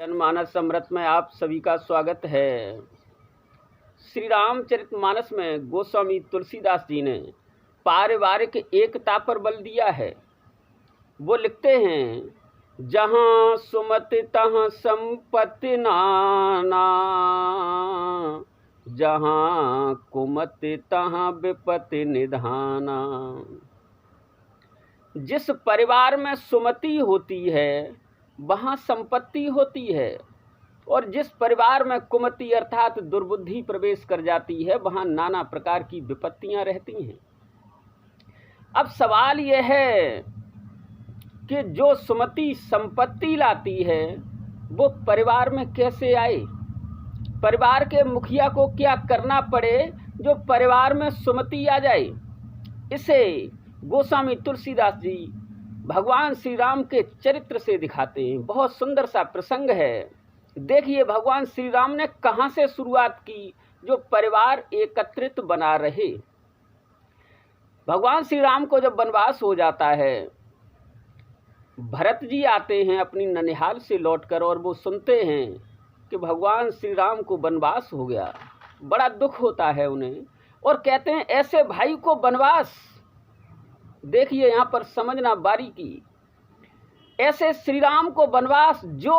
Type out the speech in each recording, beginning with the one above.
जनमानस अमृत में आप सभी का स्वागत है। श्री रामचरितमानस में गोस्वामी तुलसीदास जी ने पारिवारिक एकता पर बल दिया है। वो लिखते हैं, जहाँ सुमति तहाँ संपत्ति नाना, जहाँ कुमति तहाँ विपत्ति निधाना। जिस परिवार में सुमति होती है वहाँ संपत्ति होती है, और जिस परिवार में कुमति अर्थात दुर्बुद्धि प्रवेश कर जाती है वहाँ नाना प्रकार की विपत्तियां रहती हैं। अब सवाल यह है कि जो सुमति संपत्ति लाती है वो परिवार में कैसे आए, परिवार के मुखिया को क्या करना पड़े जो परिवार में सुमति आ जाए। इसे गोस्वामी तुलसीदास जी भगवान श्री राम के चरित्र से दिखाते हैं। बहुत सुंदर सा प्रसंग है। देखिए भगवान श्री राम ने कहाँ से शुरुआत की जो परिवार एकत्रित बना रहे। भगवान श्री राम को जब वनवास हो जाता है, भरत जी आते हैं अपनी ननिहाल से लौटकर और वो सुनते हैं कि भगवान श्री राम को वनवास हो गया। बड़ा दुख होता है उन्हें और कहते हैं ऐसे भाई को वनवास। देखिए यहाँ पर समझना बारीकी, ऐसे श्री राम को वनवास जो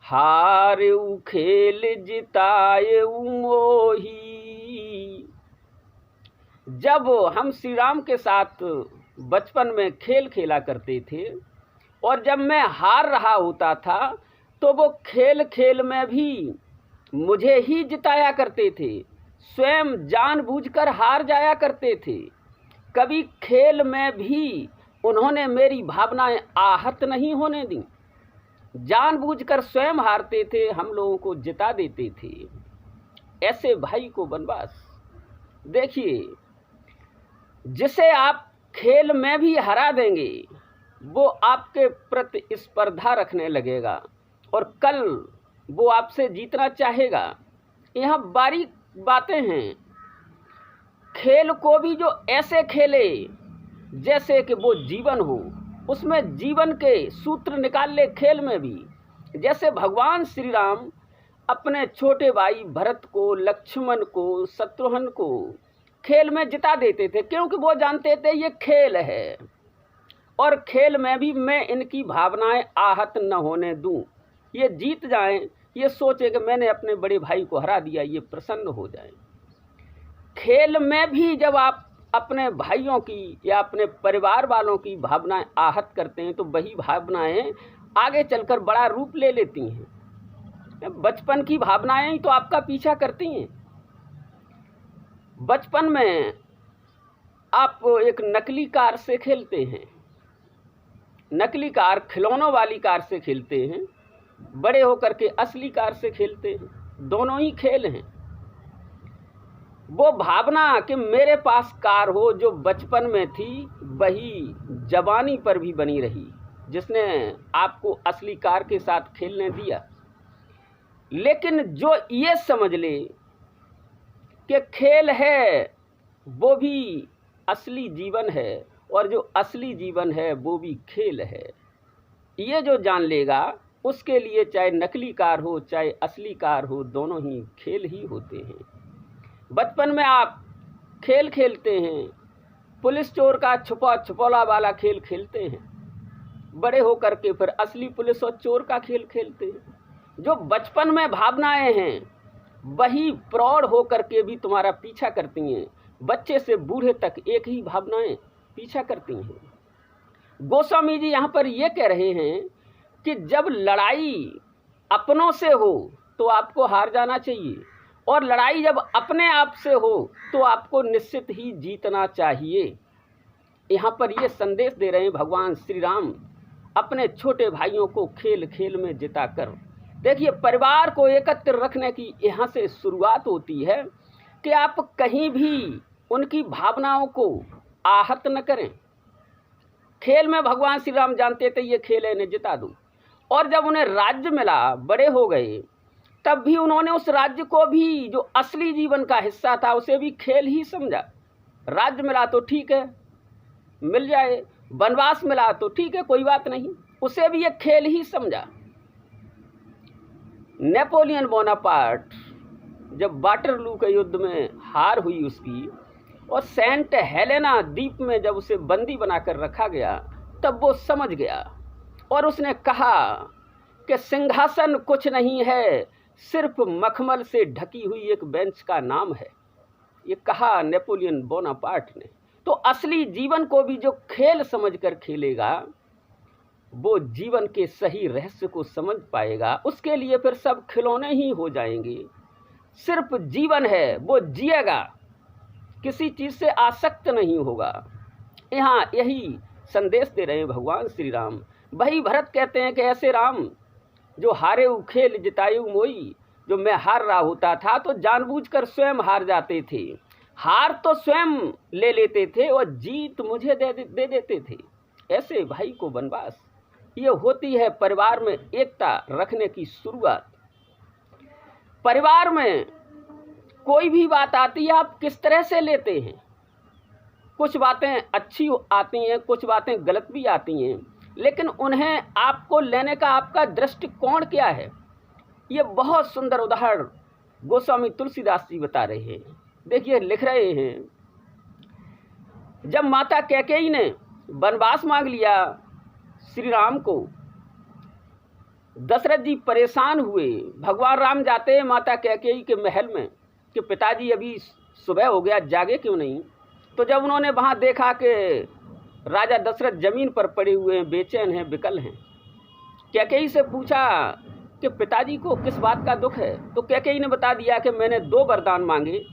हारेउ खेल जिताएउ मोही। जब हम श्री राम के साथ बचपन में खेल खेला करते थे और जब मैं हार रहा होता था तो वो खेल खेल में भी मुझे ही जिताया करते थे, स्वयं जानबूझकर हार जाया करते थे। कभी खेल में भी उन्होंने मेरी भावनाएं आहत नहीं होने दी, जानबूझकर स्वयं हारते थे, हम लोगों को जिता देते थे। ऐसे भाई को वनवास। देखिए जिसे आप खेल में भी हरा देंगे वो आपके प्रति स्पर्धा रखने लगेगा और कल वो आपसे जीतना चाहेगा। यहाँ बारीक बातें हैं। खेल को भी जो ऐसे खेले जैसे कि वो जीवन हो, उसमें जीवन के सूत्र निकाल ले। खेल में भी जैसे भगवान श्री राम अपने छोटे भाई भरत को, लक्ष्मण को, शत्रुघ्न को खेल में जिता देते थे, क्योंकि वो जानते थे ये खेल है और खेल में भी मैं इनकी भावनाएं आहत न होने दूं। ये जीत जाएं, ये सोचे कि मैंने अपने बड़े भाई को हरा दिया, ये प्रसन्न हो जाएं। खेल में भी जब आप अपने भाइयों की या अपने परिवार वालों की भावनाएं आहत करते हैं तो वही भावनाएं आगे चलकर बड़ा रूप ले लेती हैं। बचपन की भावनाएं ही तो आपका पीछा करती हैं। बचपन में आप एक नकली कार से खेलते हैं, नकली कार खिलौनों वाली कार से खेलते हैं, बड़े होकर के असली कार से खेलते हैं। दोनों ही खेल हैं। वो भावना कि मेरे पास कार हो जो बचपन में थी वही जवानी पर भी बनी रही, जिसने आपको असली कार के साथ खेलने दिया। लेकिन जो ये समझ ले कि खेल है वो भी असली जीवन है और जो असली जीवन है वो भी खेल है, ये जो जान लेगा उसके लिए चाहे नकली कार हो चाहे असली कार हो, दोनों ही खेल ही होते हैं। बचपन में आप खेल खेलते हैं, पुलिस चोर का छुपा छुपौला वाला खेल खेलते हैं, बड़े होकर के फिर असली पुलिस और चोर का खेल खेलते हैं। जो बचपन में भावनाएं हैं वही प्रौढ़ होकर के भी तुम्हारा पीछा करती हैं। बच्चे से बूढ़े तक एक ही भावनाएं पीछा करती हैं। गोस्वामी जी यहाँ पर ये कह रहे हैं कि जब लड़ाई अपनों से हो तो आपको हार जाना चाहिए, और लड़ाई जब अपने आप से हो तो आपको निश्चित ही जीतना चाहिए। यहाँ पर ये संदेश दे रहे हैं भगवान श्री राम अपने छोटे भाइयों को खेल खेल में जिताकर। देखिए परिवार को एकत्र रखने की यहाँ से शुरुआत होती है कि आप कहीं भी उनकी भावनाओं को आहत न करें। खेल में भगवान श्री राम जानते थे ये खेल है, इन्हें जिता दूँ। और जब उन्हें राज्य मिला, बड़े हो गए, तब भी उन्होंने उस राज्य को भी जो असली जीवन का हिस्सा था उसे भी खेल ही समझा। राज्य मिला तो ठीक है, मिल जाए, वनवास मिला तो ठीक है, कोई बात नहीं, उसे भी एक खेल ही समझा। नेपोलियन बोनापार्ट जब वाटरलू के युद्ध में हार हुई उसकी, और सेंट हेलेना द्वीप में जब उसे बंदी बनाकर रखा गया, तब वो समझ गया और उसने कहा कि सिंहासन कुछ नहीं है, सिर्फ मखमल से ढकी हुई एक बेंच का नाम है। ये कहा नेपोलियन बोनापार्ट ने। तो असली जीवन को भी जो खेल समझकर खेलेगा, वो जीवन के सही रहस्य को समझ पाएगा। उसके लिए फिर सब खिलौने ही हो जाएंगे। सिर्फ जीवन है, वो जिएगा, किसी चीज़ से आसक्त नहीं होगा। यहाँ यही संदेश दे रहे हैं भगवान श्री राम। वही भरत कहते हैं कि ऐसे राम जो हारे उ खेल जितायु मोई, जो मैं हार रहा होता था तो जानबूझकर स्वयं हार जाते थे, हार तो स्वयं ले लेते थे और जीत मुझे दे देते थे। ऐसे भाई को वनवास, ये होती है परिवार में एकता रखने की शुरुआत। परिवार में कोई भी बात आती है, आप किस तरह से लेते हैं। कुछ बातें अच्छी आती हैं, कुछ बातें गलत भी आती हैं, लेकिन उन्हें आपको लेने का आपका दृष्टिकोण क्या है। ये बहुत सुंदर उदाहरण गोस्वामी तुलसीदास जी बता रहे हैं। देखिए, लिख रहे हैं, जब माता कैकेयी ने वनवास मांग लिया श्री राम को, दशरथ जी परेशान हुए। भगवान राम जाते हैं माता कैकेयी के महल में कि पिताजी अभी सुबह हो गया, जागे क्यों नहीं। तो जब उन्होंने वहाँ देखा कि राजा दशरथ जमीन पर पड़े हुए हैं, बेचैन हैं, विकल हैं, कैकेयी से पूछा कि पिताजी को किस बात का दुख है। तो कैकेयी ने बता दिया कि मैंने 2 वरदान मांगे,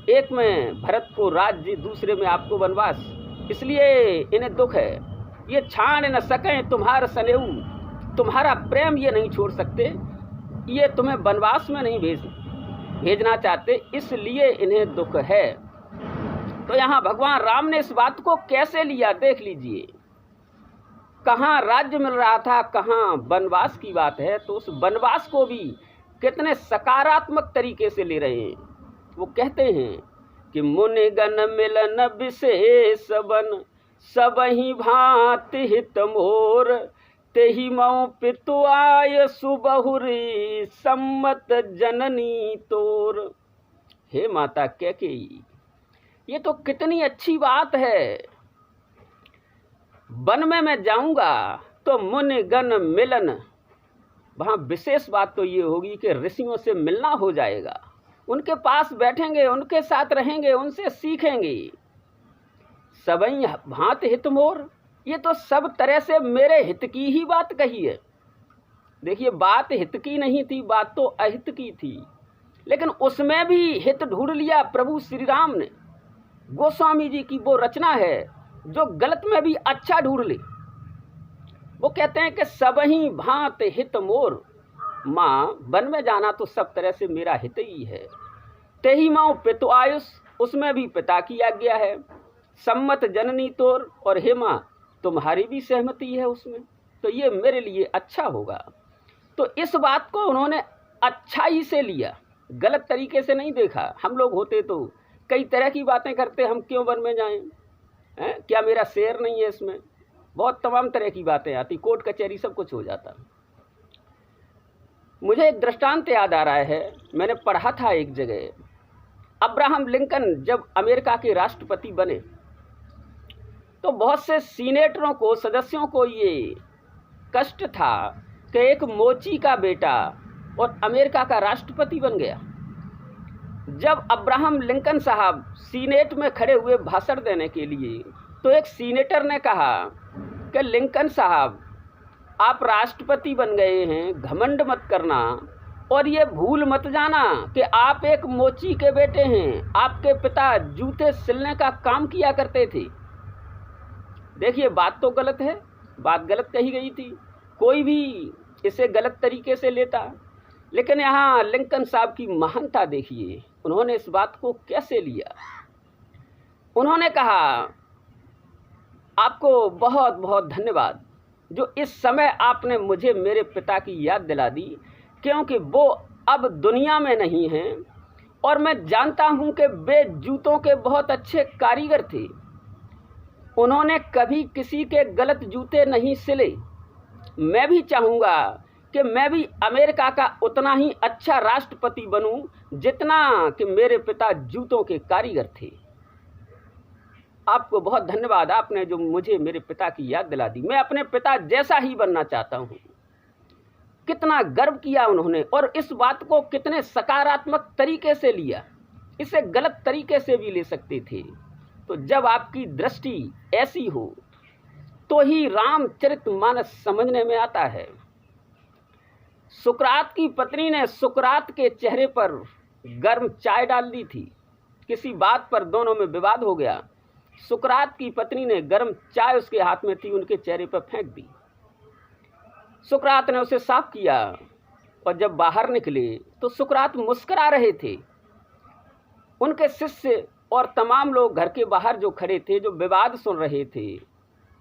एक में भरत को राज्य, दूसरे में आपको वनवास, इसलिए इन्हें दुख है। ये छान न सकें तुम्हारा स्नेह, तुम्हारा प्रेम ये नहीं छोड़ सकते, ये तुम्हें वनवास में नहीं भेजना चाहते, इसलिए इन्हें दुख है। तो यहाँ भगवान राम ने इस बात को कैसे लिया, देख लीजिए। कहाँ राज्य मिल रहा था, कहाँ वनवास की बात है, तो उस वनवास को भी कितने सकारात्मक तरीके से ले रहे हैं। वो कहते हैं कि मुनिगण मिलन विशेष बन, सबहि भांति हित मोर, तेहि मऊ पितु आय सुबहुरी, सम्मत जननी तोर। हे माता कैकेयी, ये तो कितनी अच्छी बात है। वन में मैं जाऊंगा तो मुनिगण मिलन, वहाँ विशेष बात तो ये होगी कि ऋषियों से मिलना हो जाएगा, उनके पास बैठेंगे, उनके साथ रहेंगे, उनसे सीखेंगे। सबई भांति हित मोर, ये तो सब तरह से मेरे हित की ही बात कही है। देखिए, बात हित की नहीं थी, बात तो अहित की थी, लेकिन उसमें भी हित ढूंढ लिया प्रभु श्री राम ने। गोस्वामी जी की वो रचना है जो गलत में भी अच्छा ढूंढ ले। वो कहते हैं कि सबही भांति हित मोर, माँ वन में जाना तो सब तरह से मेरा हित ही है। तेहि माँ पितु आयुष, उसमें भी पिता की आज्ञा है। सम्मत जननी तोर, और हे माँ तुम्हारी भी सहमति है उसमें, तो ये मेरे लिए अच्छा होगा। तो इस बात को उन्होंने अच्छाई से लिया, गलत तरीके से नहीं देखा। हम लोग होते तो कई तरह की बातें करते, हम क्यों वन में जाएं, क्या मेरा शेर नहीं है इसमें, बहुत तमाम तरह की बातें आती, कोर्ट कचहरी सब कुछ हो जाता। मुझे एक दृष्टांत याद आ रहा है, मैंने पढ़ा था एक जगह। अब्राहम लिंकन जब अमेरिका के राष्ट्रपति बने तो बहुत से सीनेटरों को, सदस्यों को ये कष्ट था कि एक मोची का बेटा और अमेरिका का राष्ट्रपति बन गया। जब अब्राहम लिंकन साहब सीनेट में खड़े हुए भाषण देने के लिए, तो एक सीनेटर ने कहा कि लिंकन साहब, आप राष्ट्रपति बन गए हैं, घमंड मत करना, और ये भूल मत जाना कि आप एक मोची के बेटे हैं, आपके पिता जूते सिलने का काम किया करते थे। देखिए, बात तो गलत है, बात गलत कही गई थी, कोई भी इसे गलत तरीके से लेता, लेकिन यहाँ लिंकन साहब की महानता देखिए, उन्होंने इस बात को कैसे लिया। उन्होंने कहा, आपको बहुत बहुत धन्यवाद जो इस समय आपने मुझे मेरे पिता की याद दिला दी, क्योंकि वो अब दुनिया में नहीं हैं और मैं जानता हूँ कि वे जूतों के बहुत अच्छे कारीगर थे। उन्होंने कभी किसी के गलत जूते नहीं सिले। मैं भी चाहूँगा कि मैं भी अमेरिका का उतना ही अच्छा राष्ट्रपति बनूं जितना कि मेरे पिता जूतों के कारीगर थे। आपको बहुत धन्यवाद, आपने जो मुझे मेरे पिता की याद दिला दी। मैं अपने पिता जैसा ही बनना चाहता हूँ। कितना गर्व किया उन्होंने, और इस बात को कितने सकारात्मक तरीके से लिया। इसे गलत तरीके से भी ले सकते थे। तो जब आपकी दृष्टि ऐसी हो तो ही रामचरितमानस समझने में आता है। सुकरात की पत्नी ने सुकरात के चेहरे पर गर्म चाय डाल दी थी। किसी बात पर दोनों में विवाद हो गया। सुकरात की पत्नी ने गर्म चाय उसके हाथ में थी उनके चेहरे पर फेंक दी। सुकरात ने उसे साफ किया, और जब बाहर निकले तो सुकरात मुस्कुरा रहे थे। उनके शिष्य और तमाम लोग घर के बाहर जो खड़े थे, जो विवाद सुन रहे थे,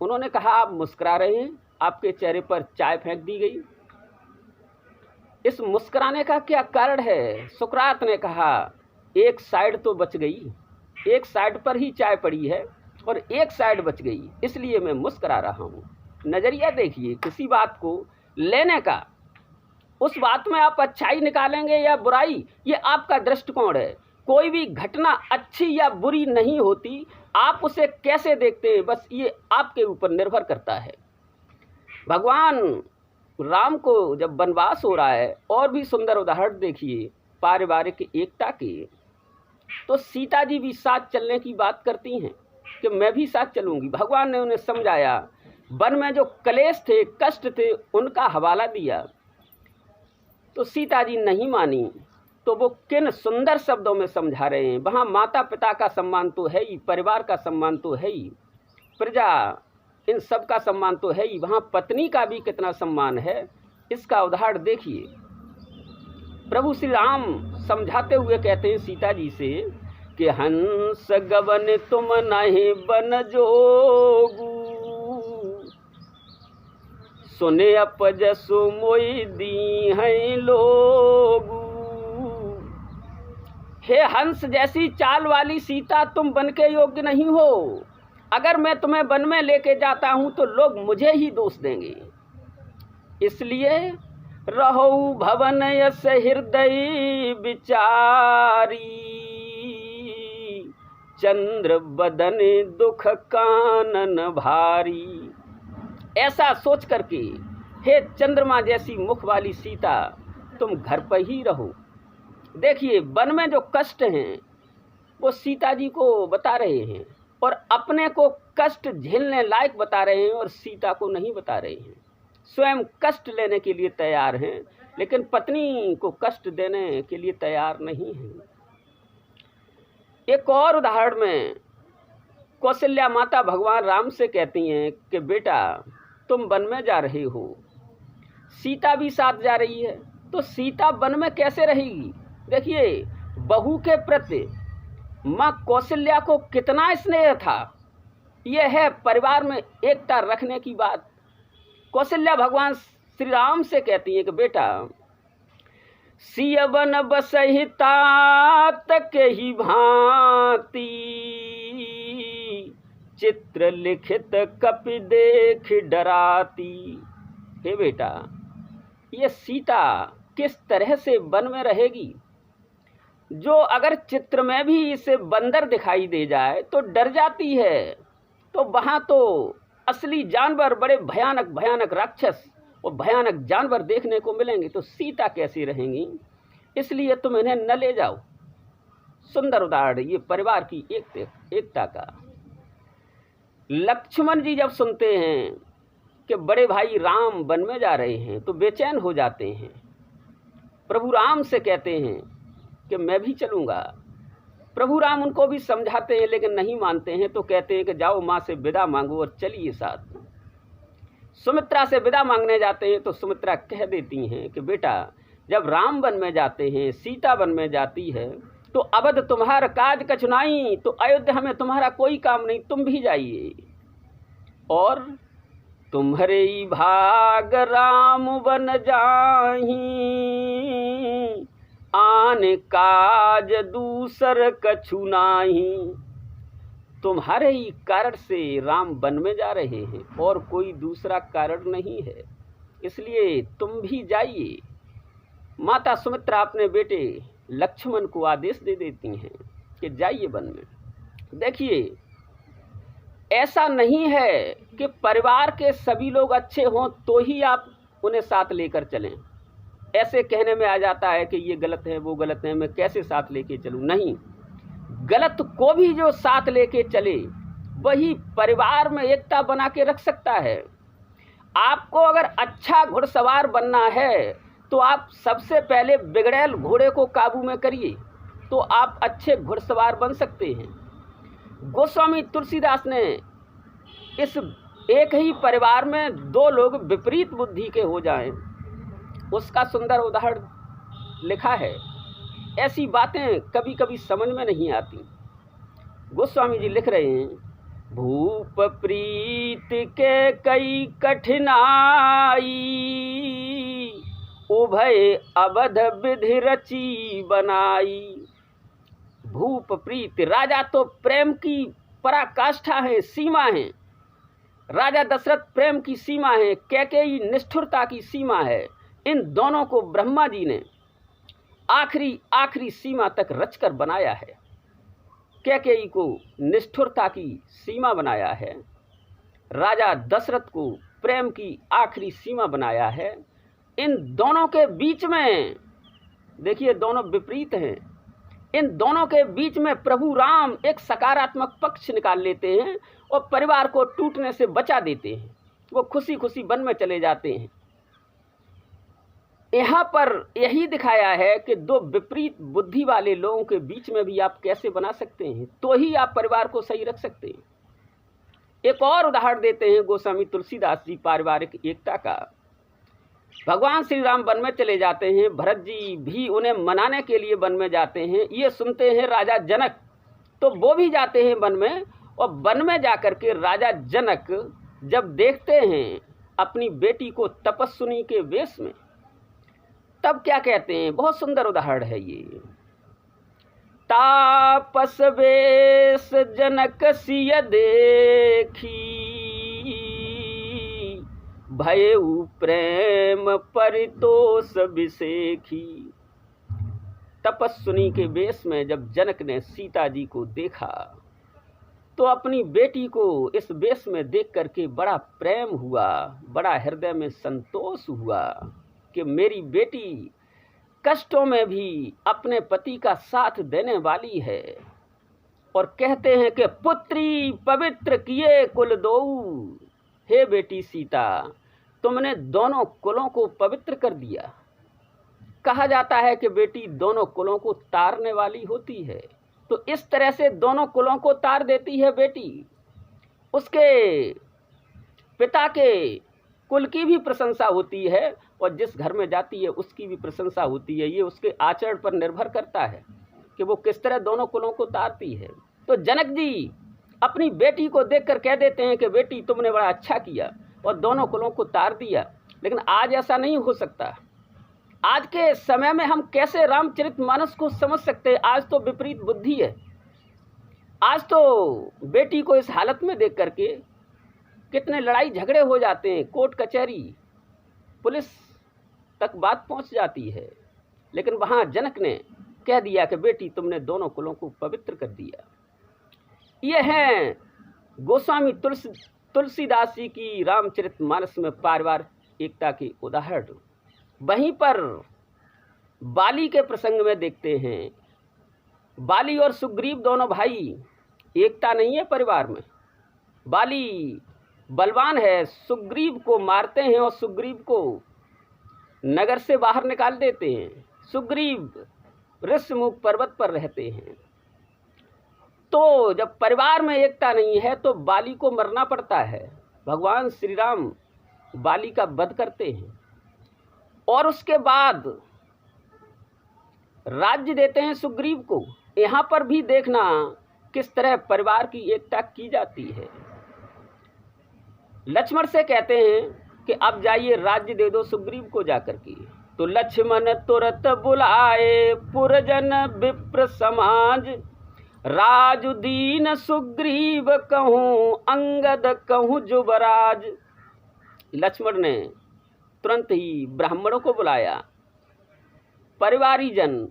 उन्होंने कहा, आप मुस्कुरा रहे हैं, आपके चेहरे पर चाय फेंक दी गई, इस मुस्कुराने का क्या कारण है? सुकरात ने कहा, एक साइड तो बच गई, एक साइड पर ही चाय पड़ी है और एक साइड बच गई, इसलिए मैं मुस्कुरा रहा हूँ। नज़रिया देखिए किसी बात को लेने का। उस बात में आप अच्छाई निकालेंगे या बुराई, ये आपका दृष्टिकोण है। कोई भी घटना अच्छी या बुरी नहीं होती, आप उसे कैसे देखते हैं, बस ये आपके ऊपर निर्भर करता है। भगवान राम को जब वनवास हो रहा है, और भी सुंदर उदाहरण देखिए पारिवारिक एकता के, तो सीता जी भी साथ चलने की बात करती हैं कि मैं भी साथ चलूंगी। भगवान ने उन्हें समझाया, वन में जो कलेश थे, कष्ट थे, उनका हवाला दिया, तो सीता जी नहीं मानी। तो वो किन सुंदर शब्दों में समझा रहे हैं। वहाँ माता पिता का सम्मान तो है ही, परिवार का सम्मान तो है ही, प्रजा इन सब का सम्मान तो है ही, वहाँ पत्नी का भी कितना सम्मान है, इसका उदाहरण देखिए। प्रभु श्री राम समझाते हुए कहते हैं सीता जी से कि हंस गवन तुम नहीं बन जोगू, सुने अपजसु मोई दी हैं लोगू। हे हंस जैसी चाल वाली सीता, तुम बन के योग्य नहीं हो। अगर मैं तुम्हें वन में लेके जाता हूं तो लोग मुझे ही दोष देंगे। इसलिए रहो भवन यस हृदय विचारी, चंद्र बदन दुख कानन भारी। ऐसा सोच करके हे चंद्रमा जैसी मुख वाली सीता, तुम घर पर ही रहो। देखिए वन में जो कष्ट हैं वो सीता जी को बता रहे हैं, और अपने को कष्ट झेलने लायक बता रहे हैं और सीता को नहीं बता रहे हैं। स्वयं कष्ट लेने के लिए तैयार हैं, लेकिन पत्नी को कष्ट देने के लिए तैयार नहीं हैं। एक और उदाहरण में कौशल्या माता भगवान राम से कहती हैं कि बेटा तुम वन में जा रहे हो, सीता भी साथ जा रही है, तो सीता वन में कैसे रहेगी? देखिए बहू के प्रति माँ कौशल्या को कितना स्नेह था। यह है परिवार में एकता रखने की बात। कौशल्या भगवान श्री राम से कहती है कि बेटा सियवन बसहि तात ही भांति, चित्र लिखित कपि देख डराती। हे बेटा ये सीता किस तरह से वन में रहेगी, जो अगर चित्र में भी इसे बंदर दिखाई दे जाए तो डर जाती है। तो वहाँ तो असली जानवर, बड़े भयानक भयानक राक्षस और भयानक जानवर देखने को मिलेंगे, तो सीता कैसी रहेंगी? इसलिए तुम इन्हें न ले जाओ। सुंदर उदाहरण ये परिवार की एकता का। लक्ष्मण जी जब सुनते हैं कि बड़े भाई राम वन में जा रहे हैं तो बेचैन हो जाते हैं। प्रभु राम से कहते हैं कि मैं भी चलूँगा। प्रभु राम उनको भी समझाते हैं लेकिन नहीं मानते हैं, तो कहते हैं कि जाओ माँ से विदा मांगो और चलिए साथ। सुमित्रा से विदा मांगने जाते हैं तो सुमित्रा कह देती हैं कि बेटा जब राम वन में जाते हैं, सीता वन में जाती है, तो अवध तुम्हारा काज कछुनाई, तो अयोध्या में तुम्हारा कोई काम नहीं, तुम भी जाइए। और तुम्हारे ही भाग राम वन जाही, आन काज दूसर कछु नाही। तुम्हारे ही कारण से राम वन में जा रहे हैं और कोई दूसरा कारण नहीं है। इसलिए तुम भी जाइए। माता सुमित्रा अपने बेटे लक्ष्मण को आदेश दे देती हैं कि जाइए वन में। देखिए, ऐसा नहीं है कि परिवार के सभी लोग अच्छे हों तो ही आप उन्हें साथ लेकर चलें। ऐसे कहने में आ जाता है कि ये गलत है, वो गलत है, मैं कैसे साथ लेके चलूं। नहीं, गलत को भी जो साथ लेके चले वही परिवार में एकता बना के रख सकता है। आपको अगर अच्छा घुड़सवार बनना है तो आप सबसे पहले बिगड़ैल घोड़े को काबू में करिए, तो आप अच्छे घुड़सवार बन सकते हैं। गोस्वामी तुलसीदास ने इस एक ही परिवार में दो लोग विपरीत बुद्धि के हो जाएं, उसका सुंदर उदाहरण लिखा है। ऐसी बातें कभी कभी समझ में नहीं आती। गोस्वामी जी लिख रहे हैं, भूप प्रीत के कई कठिनाई, उभय अवध विधि रची बनाई। भूप प्रीत, राजा तो प्रेम की पराकाष्ठा है, सीमा है। राजा दशरथ प्रेम की सीमा है, कैकेयी निष्ठुरता की सीमा है। इन दोनों को ब्रह्मा जी ने आखिरी सीमा तक रचकर बनाया है। कैकेयी को निष्ठुरता की सीमा बनाया है, राजा दशरथ को प्रेम की आखिरी सीमा बनाया है। इन दोनों के बीच में देखिए, दोनों विपरीत हैं। इन दोनों के बीच में प्रभु राम एक सकारात्मक पक्ष निकाल लेते हैं और परिवार को टूटने से बचा देते हैं। वो खुशी खुशी वन में चले जाते हैं। यहाँ पर यही दिखाया है कि दो विपरीत बुद्धि वाले लोगों के बीच में भी आप कैसे बना सकते हैं, तो ही आप परिवार को सही रख सकते हैं। एक और उदाहरण देते हैं गोस्वामी तुलसीदास जी पारिवारिक एकता का। भगवान श्री राम वन में चले जाते हैं, भरत जी भी उन्हें मनाने के लिए वन में जाते हैं। ये सुनते हैं राजा जनक, तो वो भी जाते हैं वन में। और वन में जाकर के राजा जनक जब देखते हैं अपनी बेटी को तपस्विनी के वेश में, तब क्या कहते हैं, बहुत सुंदर उदाहरण है ये। तापस वेश जनक सिय देखी, भयउ प्रेम परितोष विसेखी। तपस्विनी के वेश में जब जनक ने सीता जी को देखा तो अपनी बेटी को इस वेश में देख करके बड़ा प्रेम हुआ, बड़ा हृदय में संतोष हुआ कि मेरी बेटी कष्टों में भी अपने पति का साथ देने वाली है। और कहते हैं कि पुत्री पवित्र किए कुल दोऊ, हे बेटी सीता, तुमने दोनों कुलों को पवित्र कर दिया। कहा जाता है कि बेटी दोनों कुलों को तारने वाली होती है, तो इस तरह से दोनों कुलों को तार देती है बेटी। उसके पिता के कुल की भी प्रशंसा होती है और जिस घर में जाती है उसकी भी प्रशंसा होती है। ये उसके आचरण पर निर्भर करता है कि वो किस तरह दोनों कुलों को तारती है। तो जनक जी अपनी बेटी को देखकर कह देते हैं कि बेटी तुमने बड़ा अच्छा किया और दोनों कुलों को तार दिया। लेकिन आज ऐसा नहीं हो सकता। आज के समय में हम कैसे रामचरितमानस को समझ सकते हैं? आज तो विपरीत बुद्धि है। आज तो बेटी को इस हालत में देख करके कितने लड़ाई झगड़े हो जाते हैं, कोर्ट कचहरी पुलिस तक बात पहुंच जाती है। लेकिन वहां जनक ने कह दिया कि बेटी तुमने दोनों कुलों को पवित्र कर दिया। ये हैं गोस्वामी तुलसीदास जी की रामचरितमानस में पारिवारिक एकता के उदाहरण। वहीं पर बाली के प्रसंग में देखते हैं, बाली और सुग्रीव दोनों भाई, एकता नहीं है परिवार में। बाली बलवान है, सुग्रीव को मारते हैं और सुग्रीव को नगर से बाहर निकाल देते हैं। सुग्रीव ऋषमुख पर्वत पर रहते हैं। तो जब परिवार में एकता नहीं है तो बाली को मरना पड़ता है। भगवान श्री राम बाली का वध करते हैं और उसके बाद राज्य देते हैं सुग्रीव को। यहाँ पर भी देखना किस तरह परिवार की एकता की जाती है। लक्ष्मण से कहते हैं कि अब जाइए राज्य दे दो सुग्रीव को जाकर के। तो लक्ष्मण तुरंत बुलाए पुरजन विप्र समाज, राजुदीन सुग्रीव कहूँ अंगद कहूँ जुबराज। लक्ष्मण ने तुरंत ही ब्राह्मणों को बुलाया, परिवारीजन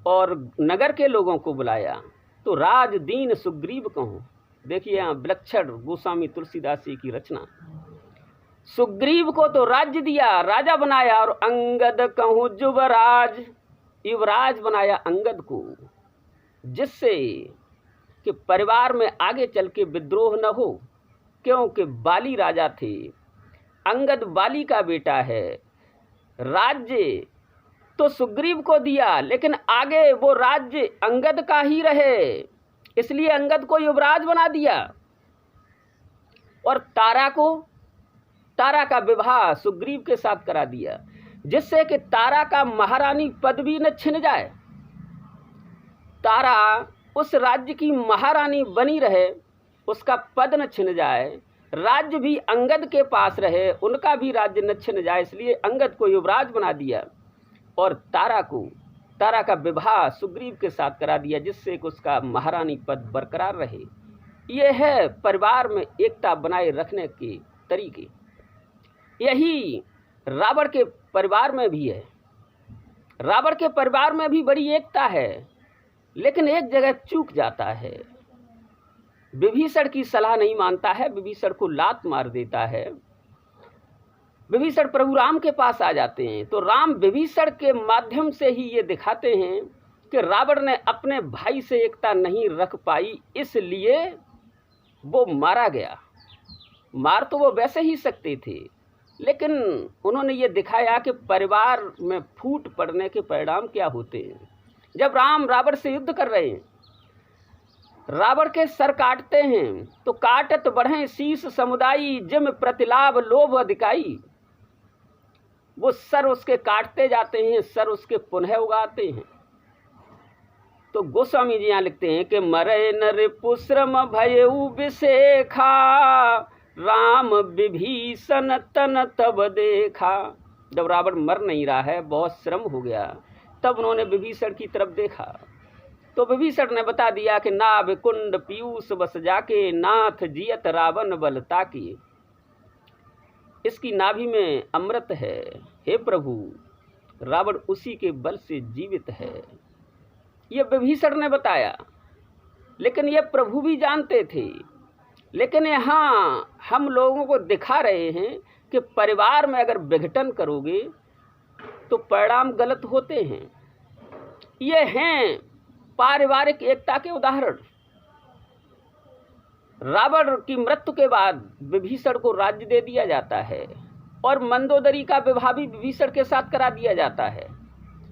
और नगर के लोगों को बुलाया। तो राज दीन सुग्रीव कहूँ, देखिए यहाँ विलक्षण गोस्वामी तुलसीदास जी की रचना। सुग्रीव को तो राज्य दिया, राजा बनाया, और अंगद कहूँ युवराज, युवराज बनाया अंगद को, जिससे कि परिवार में आगे चल के विद्रोह न हो, क्योंकि बाली राजा थे। अंगद बाली का बेटा है। राज्य तो सुग्रीव को दिया, लेकिन आगे वो राज्य अंगद का ही रहे, इसलिए अंगद को युवराज बना दिया। और तारा का विवाह सुग्रीव के साथ करा दिया, जिससे कि तारा का महारानी पद भी न छिन जाए। तारा उस राज्य की महारानी बनी रहे, उसका पद न छिन जाए, राज्य भी अंगद के पास रहे, उनका भी राज्य न छिन जाए, इसलिए अंगद को युवराज बना दिया। और तारा का विवाह सुग्रीव के साथ करा दिया, जिससे कि उसका महारानी पद बरकरार रहे। ये है परिवार में एकता बनाए रखने के तरीके। यही रावण के परिवार में भी है। रावण के परिवार में भी बड़ी एकता है, लेकिन एक जगह चूक जाता है। विभीषण की सलाह नहीं मानता है, विभीषण को लात मार देता है। विभीषण प्रभु राम के पास आ जाते हैं, तो राम विभीषण के माध्यम से ही ये दिखाते हैं कि रावण ने अपने भाई से एकता नहीं रख पाई, इसलिए वो मारा गया। मार तो वो वैसे ही सकते थे, लेकिन उन्होंने ये दिखाया कि परिवार में फूट पड़ने के परिणाम क्या होते हैं। जब राम रावण से युद्ध कर रहे हैं, रावण के सर काटते हैं, तो काटत बढ़े शीश समुदायी, जिम प्रतिलाभ लोभ अधिकाई। वो सर उसके काटते जाते हैं, सर उसके पुनः उगाते हैं। तो गोस्वामी जी यहाँ लिखते हैं कि मरे नर पुश्रम भयउ विशेखा, राम विभीषण तन तब देखा। जब रावण मर नहीं रहा है, बहुत श्रम हो गया, तब उन्होंने विभीषण की तरफ देखा, तो विभीषण ने बता दिया कि नाभ कुंड पीयूष बस जाके, नाथ जियत रावण बल ताके। इसकी नाभि में अमृत है, हे प्रभु, रावण उसी के बल से जीवित है। ये विभीषण ने बताया, लेकिन ये प्रभु भी जानते थे। लेकिन यहाँ हम लोगों को दिखा रहे हैं कि परिवार में अगर विघटन करोगे तो परिणाम गलत होते हैं। ये हैं पारिवारिक एकता के उदाहरण। रावण की मृत्यु के बाद विभीषण को राज्य दे दिया जाता है, और मंदोदरी का विवाह भी विभीषण के साथ करा दिया जाता है।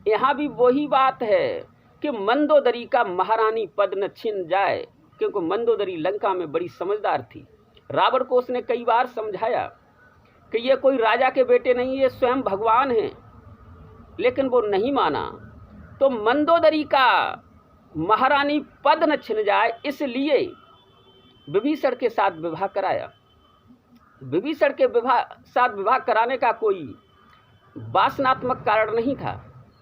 यहाँ भी वही बात है कि मंदोदरी का महारानी पद न छिन जाए, क्योंकि मंदोदरी लंका में बड़ी समझदार थी। रावण को उसने कई बार समझाया कि ये कोई राजा के बेटे नहीं, ये स्वयं भगवान हैं, लेकिन वो नहीं माना। तो मंदोदरी का महारानी पद न छिन जाए, इसलिए विभीषण के साथ विवाह कराया। विभीषण के साथ विवाह कराने का कोई वासनात्मक कारण नहीं था,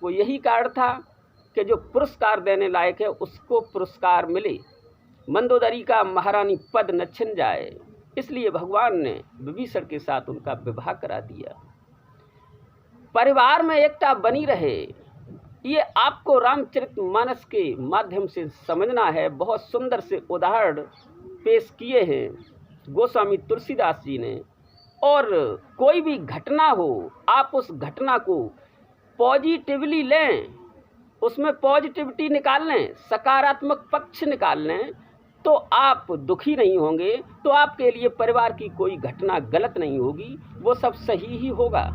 वो यही कारण था कि जो पुरस्कार देने लायक है उसको पुरस्कार मिले, मंदोदरी का महारानी पद न छिन जाए, इसलिए भगवान ने विभीषण के साथ उनका विवाह करा दिया। परिवार में एकता बनी रहे, ये आपको रामचरितमानस के माध्यम से समझना है। बहुत सुंदर से उदाहरण पेश किए हैं गोस्वामी तुलसीदास जी ने। और कोई भी घटना हो, आप उस घटना को पॉजिटिवली लें, उसमें पॉजिटिविटी निकाल लें, सकारात्मक पक्ष निकाल लें, तो आप दुखी नहीं होंगे। तो आपके लिए परिवार की कोई घटना गलत नहीं होगी, वो सब सही ही होगा।